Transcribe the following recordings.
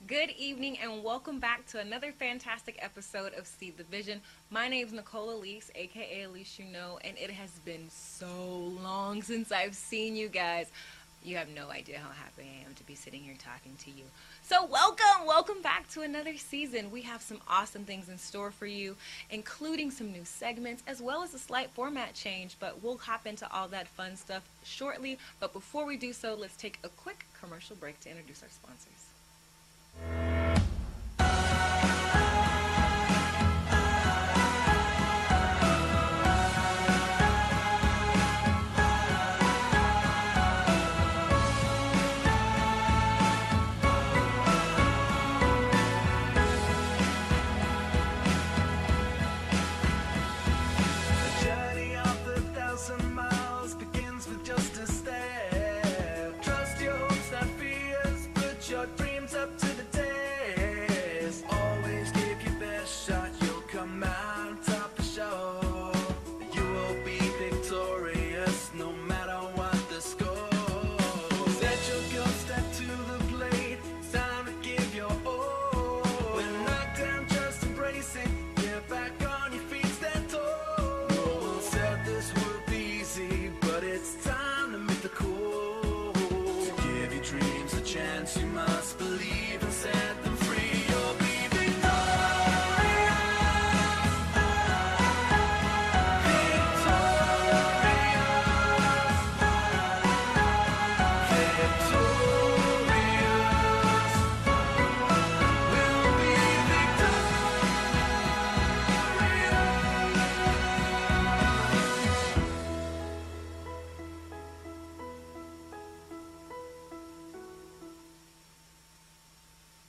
Good evening and welcome back to another fantastic episode of See the Vision. My name's Nicole Elise, aka Elise You Know, and it has been so long since I've seen you guys. You have no idea how happy I am to be sitting here talking to you. So welcome back to another season. We have some awesome things in store for you, including some new segments as well as a slight format change, but we'll hop into all that fun stuff shortly. But before we do so, let's take a quick commercial break to introduce our sponsors.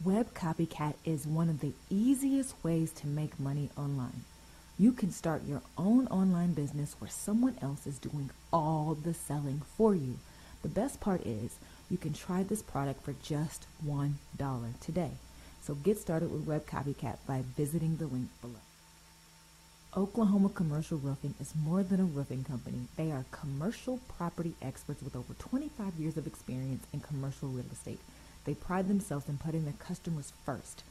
Web copycat is one of the easiest ways to make money online. You can start your own online business where someone else is doing all the selling for you. The best part is you can try this product for just $1 today. So get started with Web Copycat by visiting the link below. Oklahoma Commercial Roofing is more than a roofing company. They are commercial property experts with over 25 years of experience in commercial real estate. They pride themselves in putting their customers first.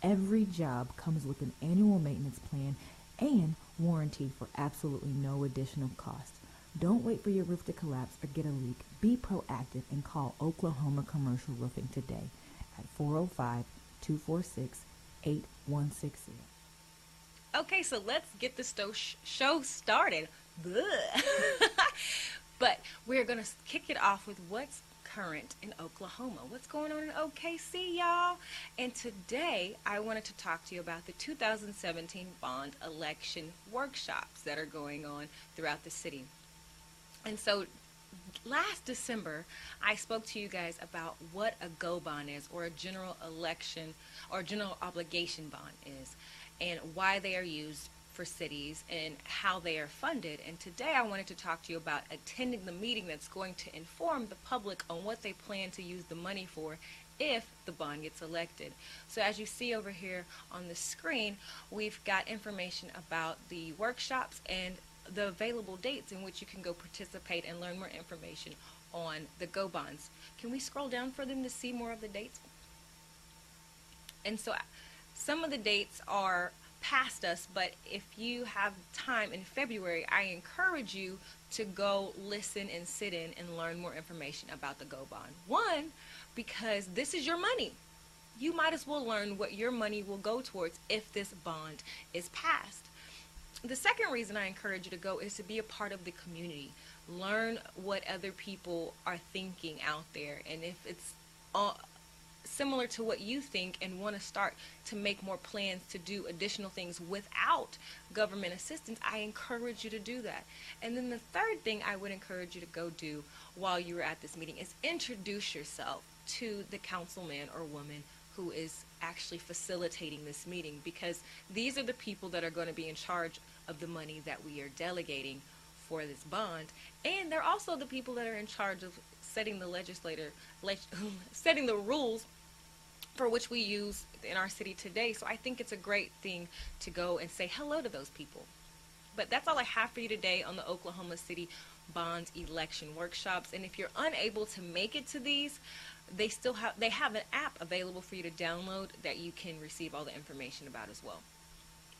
Every job comes with an annual maintenance plan and warranty for absolutely no additional cost. Don't wait for your roof to collapse or get a leak. Be proactive and call Oklahoma Commercial Roofing today at 405-246-8160. Okay, so let's get the show started. But we're going to kick it off with what's current in Oklahoma. What's going on in OKC, y'all? And today I wanted to talk to you about the 2017 bond election workshops that are going on throughout the city. And so last December, I spoke to you guys about what a GO bond is, or a general election or general obligation bond is, and why they are used for cities and how they are funded. And today I wanted to talk to you about attending the meeting that's going to inform the public on what they plan to use the money for if the bond gets elected. So as you see over here on the screen, we've got information about the workshops and the available dates in which you can go participate and learn more information on the GO bonds. Can we scroll down for them to see more of the dates? And so some of the dates are past us, but if you have time in February, I encourage you to go listen and sit in and learn more information about the GO bond. One, because this is your money. You might as well learn what your money will go towards if this bond is passed. The second reason I encourage you to go is to be a part of the community. Learn what other people are thinking out there, and if it's similar to what you think and want to start to make more plans to do additional things without government assistance, I encourage you to do that. And then the third thing I would encourage you to go do while you are at this meeting is introduce yourself to the councilman or woman who is actually facilitating this meeting, because these are the people that are going to be in charge of the money that we are delegating for this bond, and they're also the people that are in charge of setting setting the rules for which we use in our city today. So I think it's a great thing to go and say hello to those people. But that's all I have for you today on the Oklahoma City Bond Election Workshops. And if you're unable to make it to these, they have an app available for you to download that you can receive all the information about as well.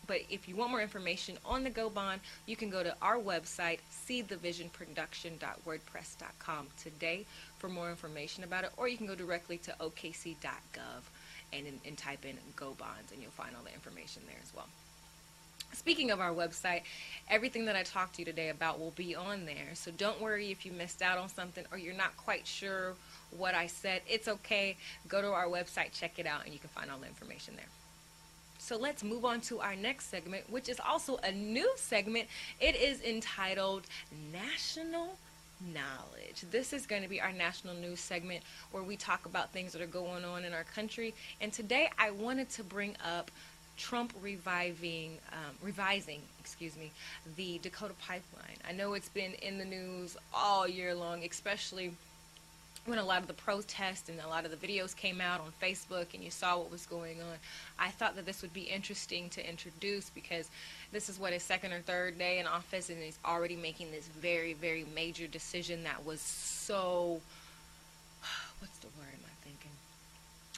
But if you want more information on the Go Bond, you can go to our website, seethevisionproduction.wordpress.com today for more information about it, or you can go directly to okc.gov and type in Go Bonds, and you'll find all the information there as well. Speaking of our website, everything that I talked to you today about will be on there. So don't worry if you missed out on something or you're not quite sure what I said. It's okay. Go to our website, check it out, and you can find all the information there. So let's move on to our next segment, which is also a new segment. It is entitled National Knowledge. This is going to be our national news segment where we talk about things that are going on in our country. And today I wanted to bring up Trump revising the Dakota pipeline. I know it's been in the news all year long, especially when a lot of the protests and a lot of the videos came out on Facebook and you saw what was going on. I thought that this would be interesting to introduce because this is his second or third day in office, and he's already making this very, very major decision that was so, what's the word am I thinking?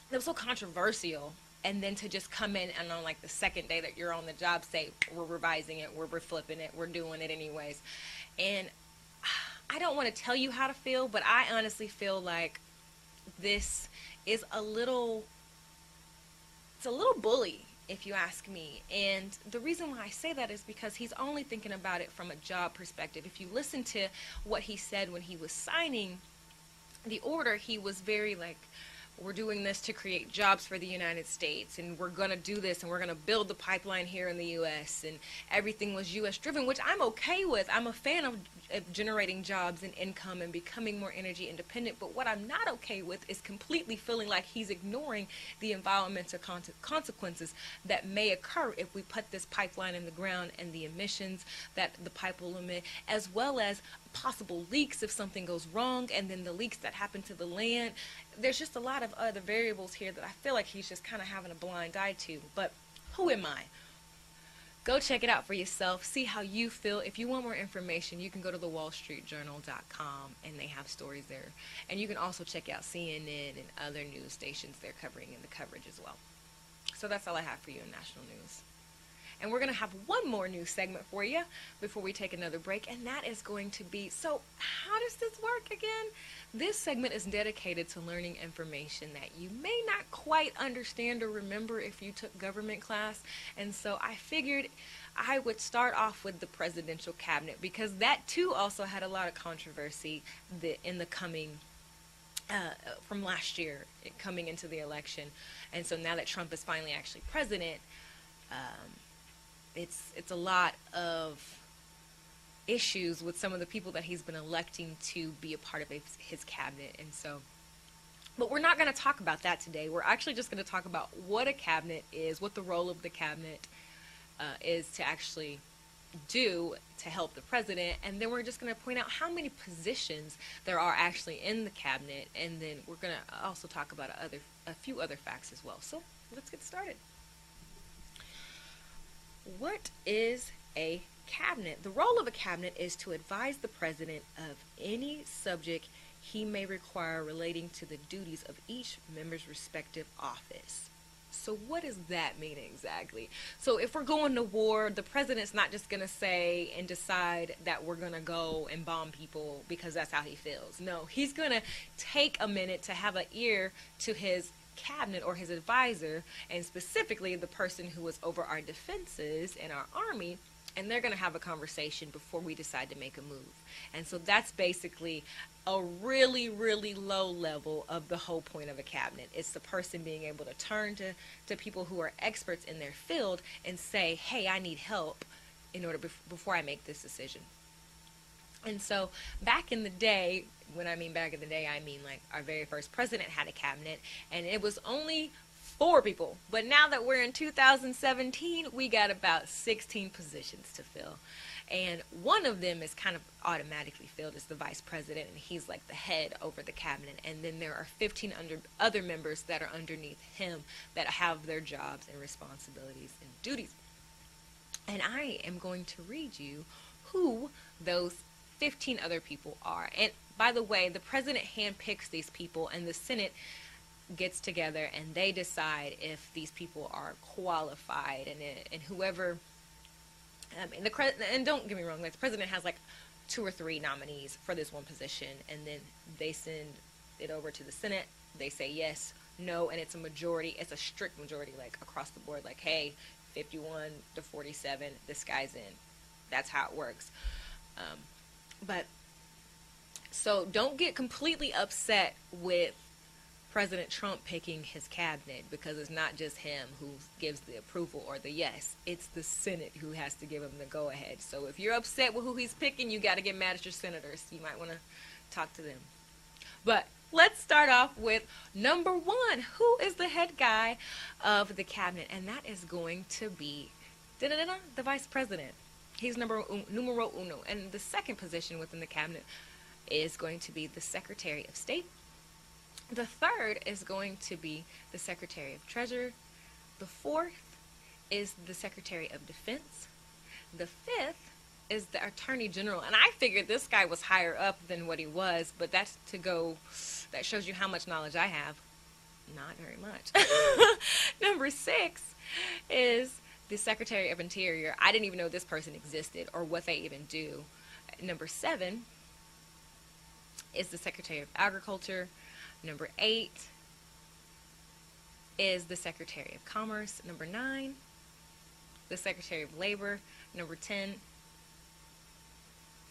That was so controversial. And then to just come in and on like the second day that you're on the job say, we're revising it, we're flipping it, we're doing it anyways. And I don't want to tell you how to feel, but I honestly feel like this is it's a little bully, if you ask me. And the reason why I say that is because he's only thinking about it from a job perspective. If you listen to what he said when he was signing the order, he was very like, we're doing this to create jobs for the United States, and we're going to do this, and we're going to build the pipeline here in the U.S., and everything was U.S. driven, which I'm okay with. I'm a fan of generating jobs and income and becoming more energy independent, but what I'm not okay with is completely feeling like he's ignoring the environmental consequences that may occur if we put this pipeline in the ground, and the emissions that the pipe will emit, as well as possible leaks if something goes wrong, and then the leaks that happen to the land. There's just a lot of other variables here that I feel like he's just kind of having a blind eye to. But who am I? Go check it out for yourself. See how you feel. If you want more information, you can go to thewallstreetjournal.com, and they have stories there. And you can also check out CNN and other news stations they're covering in the coverage as well. So that's all I have for you in national news. And we're going to have one more news segment for you before we take another break, and that is going to be, so how does this work again? This segment is dedicated to learning information that you may not quite understand or remember if you took government class. And so I figured I would start off with the presidential cabinet, because that too also had a lot of controversy in the coming from last year coming into the election. And so now that Trump is finally actually president, it's a lot of issues with some of the people that he's been electing to be a part of his cabinet. And so, but we're not going to talk about that today. We're actually just going to talk about what a cabinet is, what the role of the cabinet is to actually do to help the president, and then we're just going to point out how many positions there are actually in the cabinet, and then we're going to also talk about a few other facts as well. So let's get started. What is a cabinet? The role of a cabinet is to advise the president of any subject he may require relating to the duties of each member's respective office. So what does that mean exactly? So if we're going to war, the president's not just going to say and decide that we're going to go and bomb people because that's how he feels. No, he's going to take a minute to have an ear to his cabinet or his advisor, and specifically the person who is over our defenses and our army, and they're going to have a conversation before we decide to make a move. And so that's basically a really, really low level of the whole point of a cabinet. It's the person being able to turn to people who are experts in their field and say, hey, I need help in order before I make this decision. And so back in the day, when I mean back in the day, I mean like our very first president had a cabinet, and it was only 4 people. But now that we're in 2017, we got about 16 positions to fill. And one of them is kind of automatically filled as the vice president, and he's like the head over the cabinet. And then there are 15 other members that are underneath him that have their jobs and responsibilities and duties. And I am going to read you who those 15 other people are. And by the way, the president handpicks these people, and the Senate gets together and they decide if these people are qualified, and whoever and don't get me wrong, like the president has like 2 or 3 nominees for this one position, and then they send it over to the Senate. They say yes, no, and it's a majority. It's a strict majority, like across the board, like, hey, 51 to 47, this guy's in. That's how it works. But so don't get completely upset with President Trump picking his cabinet, because it's not just him who gives the approval or the yes. It's the Senate who has to give him the go-ahead. So if you're upset with who he's picking, you got to get mad at your senators. You might want to talk to them. But let's start off with number 1. Who is the head guy of the cabinet? And that is going to be the vice president. He's numero uno. And the second position within the cabinet is going to be the Secretary of State. The third is going to be the Secretary of Treasury. The fourth is the Secretary of Defense. The fifth is the Attorney General. And I figured this guy was higher up than what he was, but that shows you how much knowledge I have. Not very much. Number 6 is the Secretary of Interior. I didn't even know this person existed or what they even do. Number 7 is the Secretary of Agriculture. Number 8 is the Secretary of Commerce. Number 9, the Secretary of Labor. Number 10,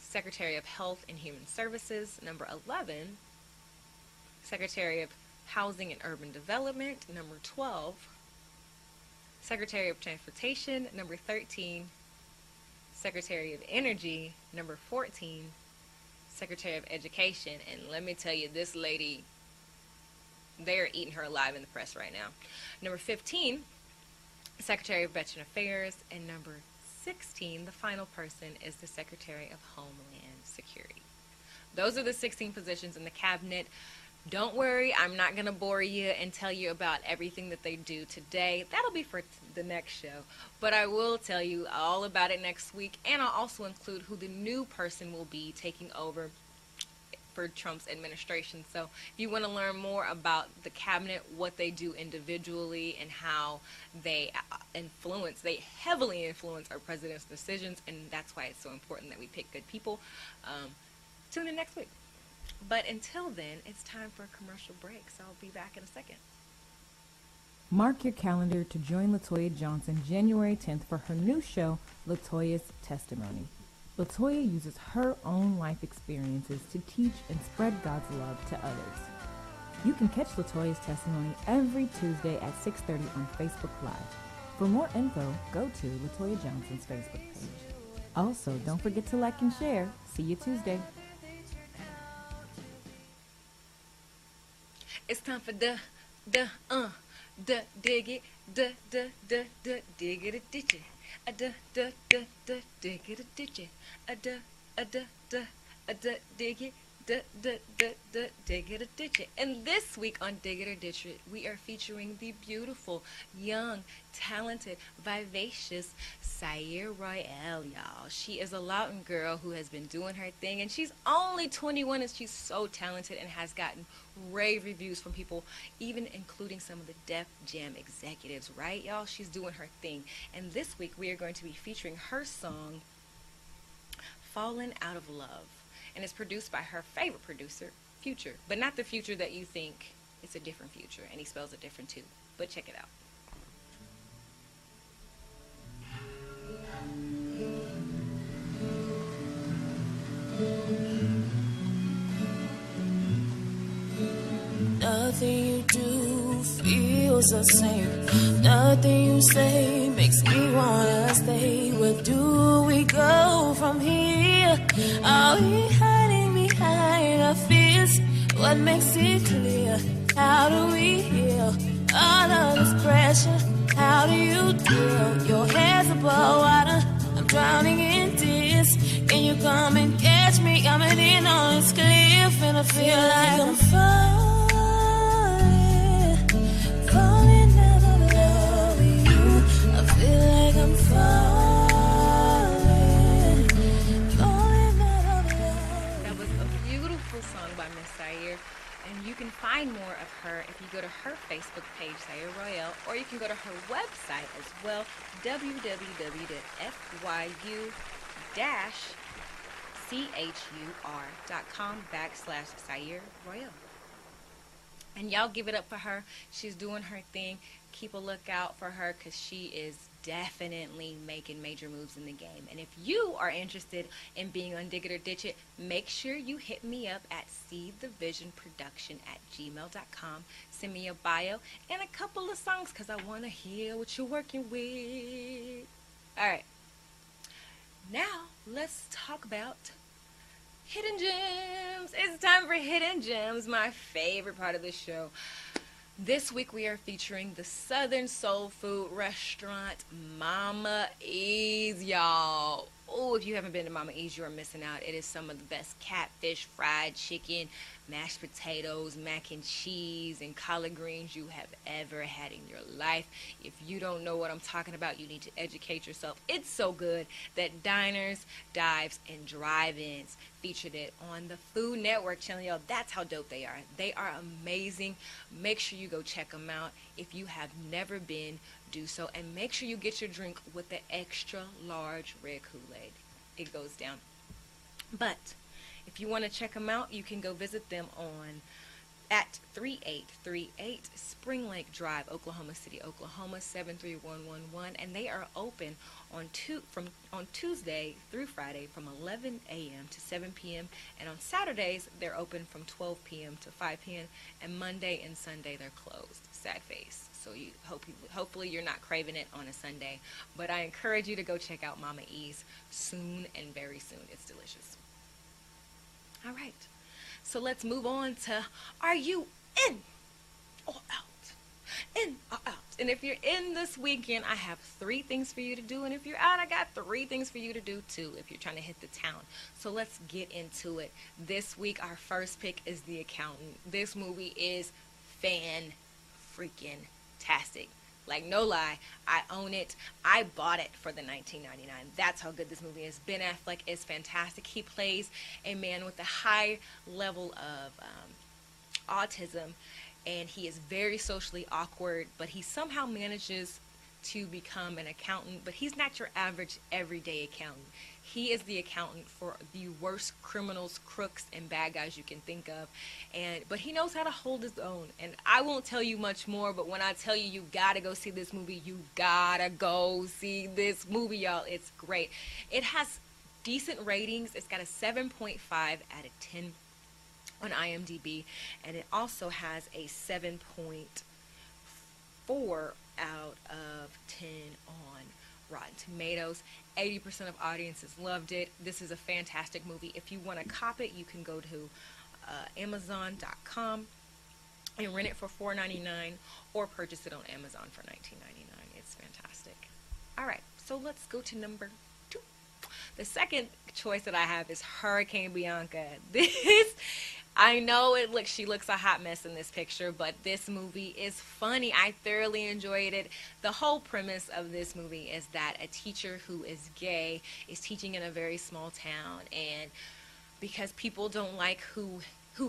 Secretary of Health and Human Services. Number 11, Secretary of Housing and Urban Development. Number 12, Secretary of Transportation. Number 13, Secretary of Energy. Number 14, Secretary of Education. And let me tell you, this lady, they're eating her alive in the press right now. Number 15, Secretary of Veteran Affairs. And number 16, the final person, is the Secretary of Homeland Security. Those are the 16 positions in the cabinet. Don't worry, I'm not going to bore you and tell you about everything that they do today. That'll be for the next show. But I will tell you all about it next week, and I'll also include who the new person will be taking over for Trump's administration. So if you want to learn more about the cabinet, what they do individually, and how they heavily influence our president's decisions, and that's why it's so important that we pick good people, tune in next week. But until then, it's time for a commercial break, so I'll be back in a second. Mark your calendar to join LaToya Johnson January 10th for her new show, LaToya's Testimony. LaToya uses her own life experiences to teach and spread God's love to others. You can catch LaToya's Testimony every Tuesday at 6:30 on Facebook Live. For more info, go to LaToya Johnson's Facebook page. Also, don't forget to like and share. See you Tuesday. It's time for dig it, dig it, ditch it. Dig it, ditch it. Dig it, dig it, ditch it. And this week on Dig It or Ditch It, we are featuring the beautiful, young, talented, vivacious Royale, y'all. She is a Loughton girl who has been doing her thing, and she's only 21, and she's so talented and has gotten rave reviews from people, even including some of the Def Jam executives, right, y'all? She's doing her thing. And this week we are going to be featuring her song, Fallen Out of Love. And it's produced by her favorite producer, Future. But not the Future that you think. It's a different Future, and he spells it different too. But check it out. Nothing you do feels the same. Nothing you say makes me wanna stay. Where do we go from here? Are we hiding behind our fears? What makes it clear? How do we heal all of this pressure? How do you deal? Your head's above water, I'm drowning in tears. Can you come and catch me? Coming in on this cliff, and I feel like I'm falling. Falling out of love with you. I feel like I'm falling. Falling out of love. That was a beautiful song by Miss Zaire. And you can find more of her if you go to her Facebook page, Zaire Royale, or you can go to her website as well, www.fyu-chur.com/Zaire Royale. And y'all give it up for her. She's doing her thing. Keep a lookout for her because she is definitely making major moves in the game. And if you are interested in being on Dig It or Ditch It, make sure you hit me up at seethevisionproduction@gmail.com. Send me a bio and a couple of songs because I want to hear what you're working with. All right. Now, let's talk about Hidden Gems. It's time for Hidden Gems, my favorite part of the show. This week we are featuring the Southern soul food restaurant Mama E's, y'all. Oh, if you haven't been to Mama E's, you are missing out. It is some of the best catfish, fried chicken, mashed potatoes, mac and cheese, and collard greens you have ever had in your life. If you don't know what I'm talking about, you need to educate yourself. It's so good that diners, dives, and drive-ins featured it on the Food Network channel, y'all. That's how dope they are. They are amazing. Make sure you go check them out. If you have never been, do so, and make sure you get your drink with the extra large red Kool-Aid. It goes down. But if you want to check them out, you can go visit them on at 3838 Spring Lake Drive, Oklahoma City, Oklahoma 73111, and they are open on Tuesday through Friday from 11 a.m. to 7 p.m. and on Saturdays they're open from 12 p.m. to 5 p.m. and Monday and Sunday they're closed. Sad face. So hopefully you're not craving it on a Sunday, but I encourage you to go check out Mama E's soon and very soon. It's delicious. All right. So let's move on to, are you in or out? In or out? And if you're in this weekend, I have 3 things for you to do. And if you're out, I got 3 things for you to do too if you're trying to hit the town. So let's get into it. This week, our first pick is The Accountant. This movie is fan-freaking-tastic. Like, no lie, I own it. I bought it for the $19.99. That's how good this movie is. Ben Affleck is fantastic. He plays a man with a high level of autism, and he is very socially awkward, but he somehow manages to become an accountant, but he's not your average everyday accountant. He is the accountant for the worst criminals, crooks, and bad guys you can think of, but he knows how to hold his own. And I won't tell you much more, but when I tell you, you gotta go see this movie, you gotta go see this movie, y'all. It's great. It has decent ratings. It's got a 7.5 out of 10 on IMDb, and it also has a 7.4 out of 10 on Rotten Tomatoes. 80% of audiences loved it. This is a fantastic movie. If you want to cop it, you can go to Amazon.com and rent it for $4.99 or purchase it on Amazon for $19.99. It's fantastic. All right, so let's go to number 2. The second choice that I have is Hurricane Bianca. I know she looks a hot mess in this picture, but this movie is funny. I thoroughly enjoyed it. The whole premise of this movie is that a teacher who is gay is teaching in a very small town, and because people don't like who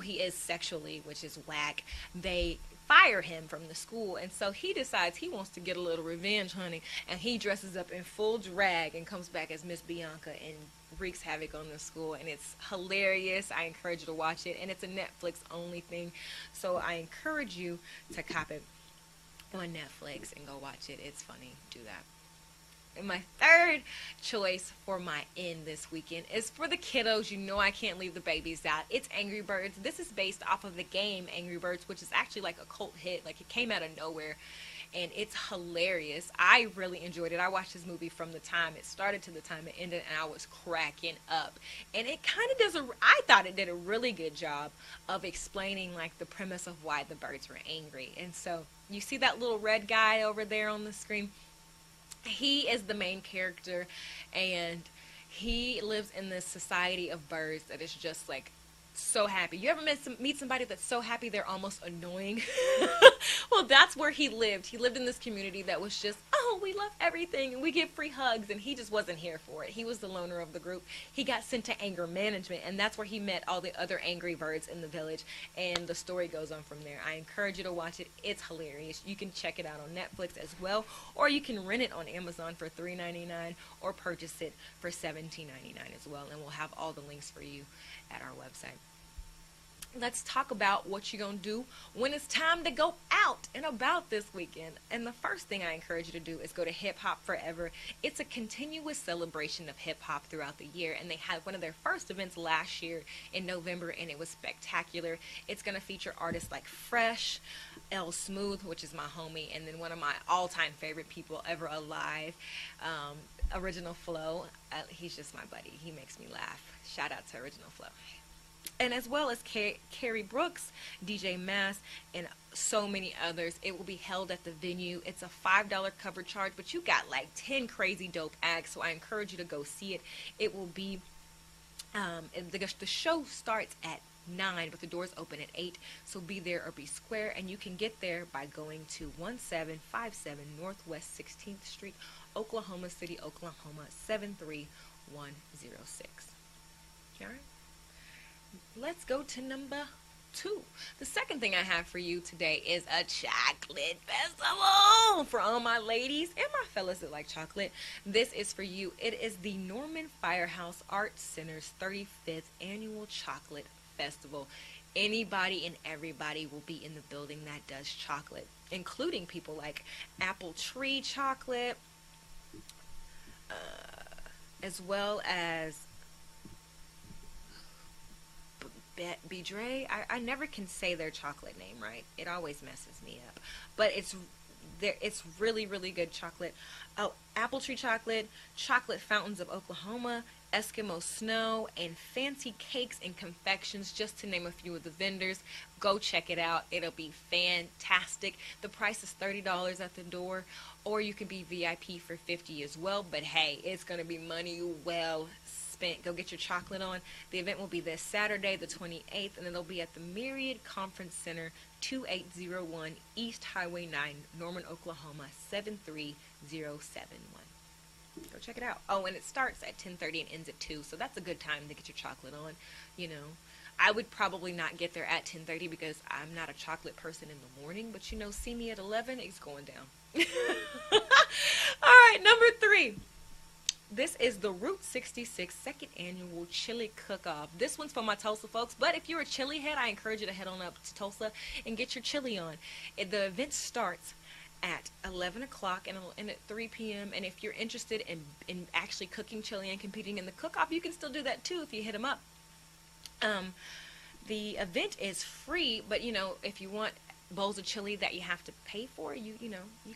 he is sexually, which is whack, they fire him from the school. And so he decides he wants to get a little revenge, honey, and he dresses up in full drag and comes back as Miss Bianca and wreaks havoc on the school, and it's hilarious. I encourage you to watch it, and it's a Netflix only thing, so I encourage you to cop it on Netflix and go watch it. It's funny. Do that. And my third choice for my in this weekend is for the kiddos. You know I can't leave the babies out. It's Angry Birds. This is based off of the game Angry Birds, which is actually like a cult hit. Like, it came out of nowhere, and it's hilarious. I really enjoyed it. I watched this movie from the time it started to the time it ended, and I was cracking up. And it kind of I thought it did a really good job of explaining like the premise of why the birds were angry. And so you see that little red guy over there on the screen? He is the main character, and he lives in this society of birds that is just like so happy. You ever meet somebody that's so happy they're almost annoying? Well, that's where he lived. He lived in this community that was just, oh, we love everything and we get free hugs, and he just wasn't here for it. He was the loner of the group. He got sent to anger management, and that's where he met all the other angry birds in the village, and the story goes on from there. I encourage you to watch it. It's hilarious. You can check it out on Netflix as well, or you can rent it on Amazon for $3.99 or purchase it for $17.99 as well, and we'll have all the links for you at our website. Let's talk about what you're going to do when it's time to go out and about this weekend. And the first thing I encourage you to do is go to Hip Hop Forever. It's a continuous celebration of hip hop throughout the year, and they had one of their first events last year in November, and it was spectacular. It's going to feature artists like Fresh, L Smooth, which is my homie, and then one of my all-time favorite people ever alive, Original Flow. He's just my buddy. He makes me laugh. Shout out to Original Flow. And as well as Carrie Brooks, DJ Mass, and so many others. It will be held at the venue. It's a $5 cover charge, but you got like 10 crazy dope acts, so I encourage you to go see it. It will be, the show starts at 9, but the doors open at 8, so be there or be square, and you can get there by going to 1757 Northwest 16th Street, Oklahoma City, Oklahoma 73106. All right? Let's go to number 2. The second thing I have for you today is a chocolate festival for all my ladies and my fellas that like chocolate. This is for you. It is the Norman Firehouse Art Center's 35th annual chocolate festival. Anybody and everybody will be in the building that does chocolate, including people like Apple Tree Chocolate, as well as Bidre. I never can say their chocolate name right. It always messes me up. But it's really, really good chocolate. Oh, Apple Tree Chocolate, Chocolate Fountains of Oklahoma, Eskimo Snow, and Fancy Cakes and Confections, just to name a few of the vendors. Go check it out. It'll be fantastic. The price is $30 at the door, or you can be VIP for $50 as well. But hey, it's going to be money well spent. Go get your chocolate on. The event will be this Saturday, the 28th, and it'll be at the Myriad Conference Center, 2801 East Highway 9, Norman, Oklahoma 73071. Go check it out. Oh, and it starts at 10:30 and ends at 2, so that's a good time to get your chocolate on. You know, I would probably not get there at 10:30 because I'm not a chocolate person in the morning, but you know, see me at 11, it's going down. All right, number 3. This is the Route 66 second annual chili cook-off. This one's for my Tulsa folks, but if you're a chili head, I encourage you to head on up to Tulsa and get your chili on. The event starts at 11 o'clock and it'll end at 3 p.m. And if you're interested in actually cooking chili and competing in the cook-off, you can still do that too if you hit them up. The event is free, but you know, if you want bowls of chili that you have to pay for, you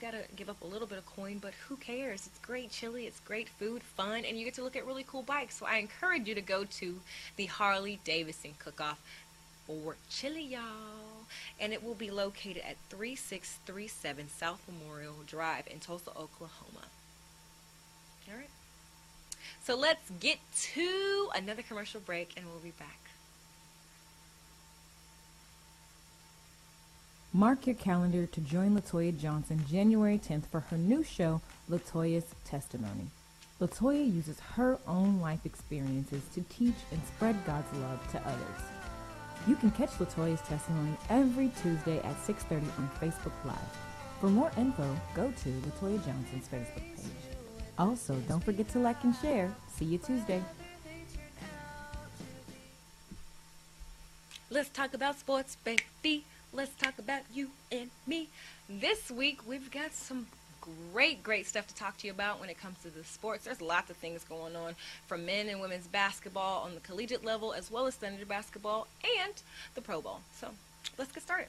gotta give up a little bit of coin, but who cares? It's great chili, it's great food, fun, and you get to look at really cool bikes. So I encourage you to go to the Harley Davidson cook-off for chili, y'all, and it will be located at 3637 South Memorial Drive in Tulsa, Oklahoma. All right, so let's get to another commercial break and we'll be back. Mark your calendar to join Latoya Johnson January 10th for her new show, Latoya's Testimony. Latoya uses her own life experiences to teach and spread God's love to others. You can catch Latoya's Testimony every Tuesday at 6:30 on Facebook Live. For more info, go to Latoya Johnson's Facebook page. Also, don't forget to like and share. See you Tuesday. Let's talk about sports, baby. Let's talk about you and me. This week, we've got some great stuff to talk to you about when it comes to the sports. There's lots of things going on from men and women's basketball on the collegiate level, as well as standard basketball and the Pro Bowl. So let's get started.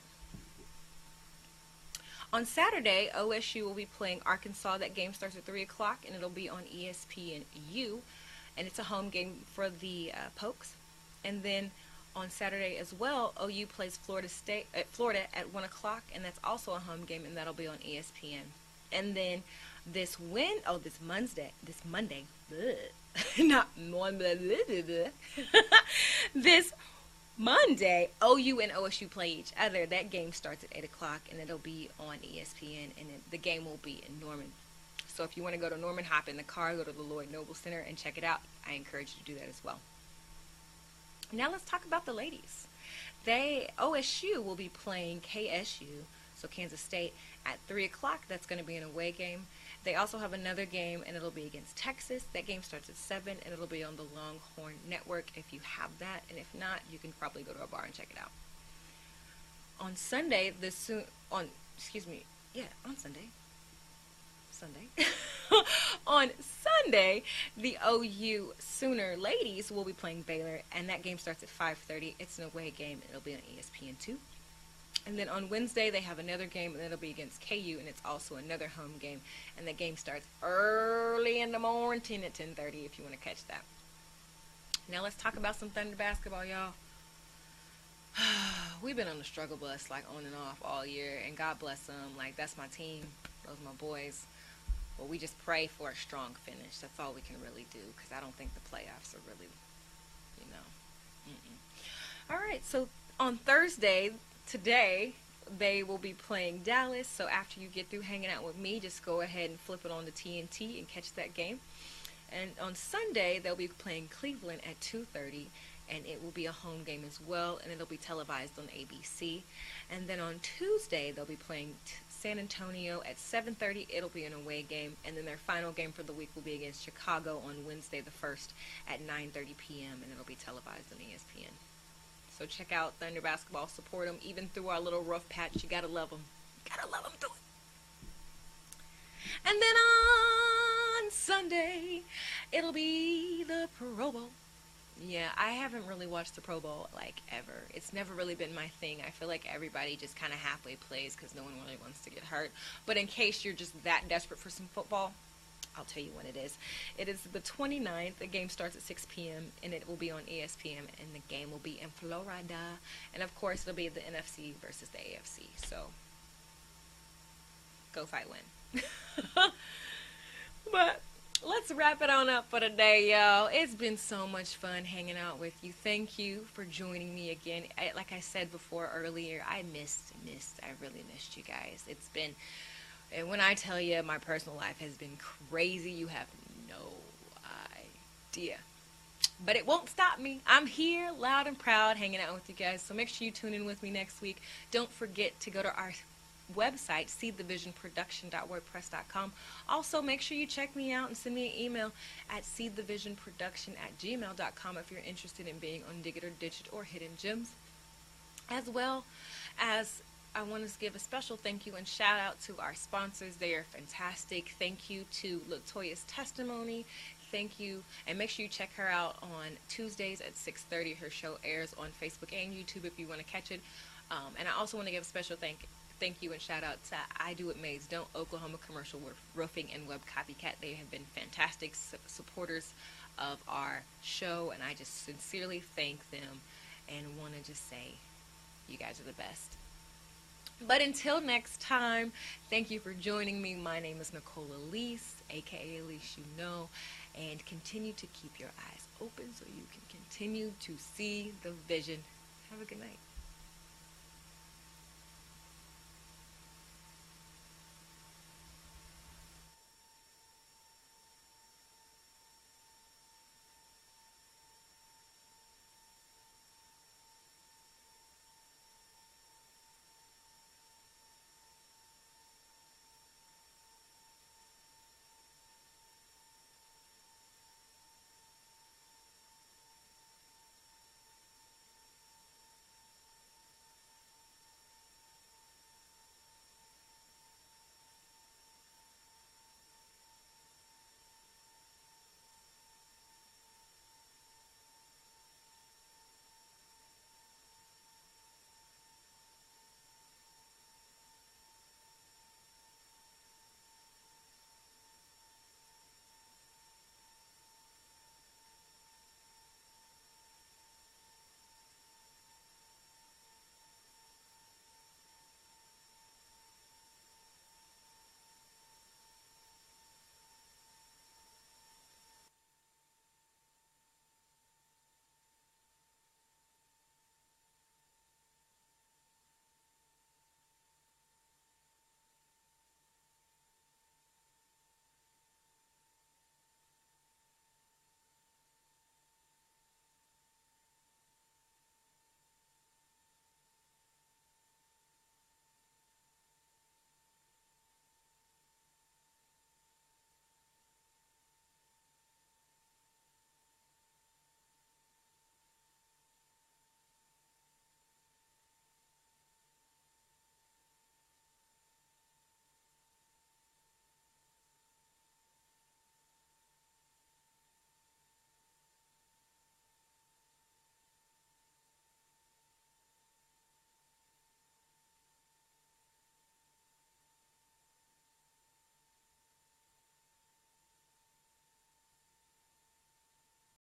On Saturday, OSU will be playing Arkansas. That game starts at 3 o'clock, and it'll be on ESPNU. And it's a home game for the Pokes. And then on Saturday as well, OU plays Florida at 1 o'clock, and that's also a home game, and that'll be on ESPN. And then this Monday, not Monday, this Monday, OU and OSU play each other. That game starts at 8 o'clock, and it'll be on ESPN, and the game will be in Norman. So if you want to go to Norman, hop in the car, go to the Lloyd Noble Center, and check it out. I encourage you to do that as well. Now let's talk about the ladies. OSU will be playing KSU, so Kansas State, at 3 o'clock. That's going to be an away game. They also have another game, and it'll be against Texas. That game starts at 7, and it'll be on the Longhorn Network if you have that. And if not, you can probably go to a bar and check it out. On Sunday, on Sunday, the OU Sooner ladies will be playing Baylor, and that game starts at 5:30. It's an away game, and it'll be on ESPN2. And then on Wednesday, they have another game, and it'll be against KU, and it's also another home game. And the game starts early in the morning at 10:30 if you want to catch that. Now let's talk about some Thunder basketball, y'all. We've been on the struggle bus, like, on and off all year, and God bless them. Like, that's my team. Those are my boys. Well, we just pray for a strong finish. That's all we can really do, because I don't think the playoffs are really, All right, so on Thursday, today, they will be playing Dallas. So after you get through hanging out with me, just go ahead and flip it on to TNT and catch that game. And on Sunday, they'll be playing Cleveland at 2:30, and it will be a home game as well, and it'll be televised on ABC. And then on Tuesday, they'll be playing San Antonio at 7:30. It'll be an away game, and then their final game for the week will be against Chicago on Wednesday the 1st at 9:30 p.m., and it'll be televised on ESPN. So check out Thunder basketball, support them, even through our little rough patch. You gotta love them. Gotta love them through it. And then on Sunday, it'll be the Pro Bowl. Yeah, I haven't really watched the Pro Bowl, like, ever. It's never really been my thing. I feel like everybody just kind of halfway plays because no one really wants to get hurt. But in case you're just that desperate for some football, I'll tell you when it is. It is the 29th. The game starts at 6 p.m., and it will be on ESPN, and the game will be in Florida. And, of course, it'll be the NFC versus the AFC. So, go fight win. But let's wrap it on up for today, y'all. It's been so much fun hanging out with you. Thank you for joining me again. Like I said before earlier, I really missed you guys. It's been, and when I tell you my personal life has been crazy, you have no idea. But it won't stop me. I'm here, loud and proud, hanging out with you guys. So make sure you tune in with me next week. Don't forget to go to our website, seedthevisionproduction.wordpress.com. Also, make sure you check me out and send me an email at seedthevisionproduction@gmail.com if you're interested in being on Dig It or Ditch It or Hidden Gems. As well as, I want to give a special thank you and shout out to our sponsors. They are fantastic. Thank you to Latoya's Testimony. Thank you, and make sure you check her out on Tuesdays at 6:30. Her show airs on Facebook and YouTube if you want to catch it. And I also want to give a special thank you and shout out to I Do It Maids Don't, Oklahoma Commercial Roofing and Web Copycat. They have been fantastic supporters of our show, and I just sincerely thank them and want to just say you guys are the best. But until next time, thank you for joining me. My name is Nicole Elise, aka Elise You Know, and continue to keep your eyes open so you can continue to see the vision. Have a good night.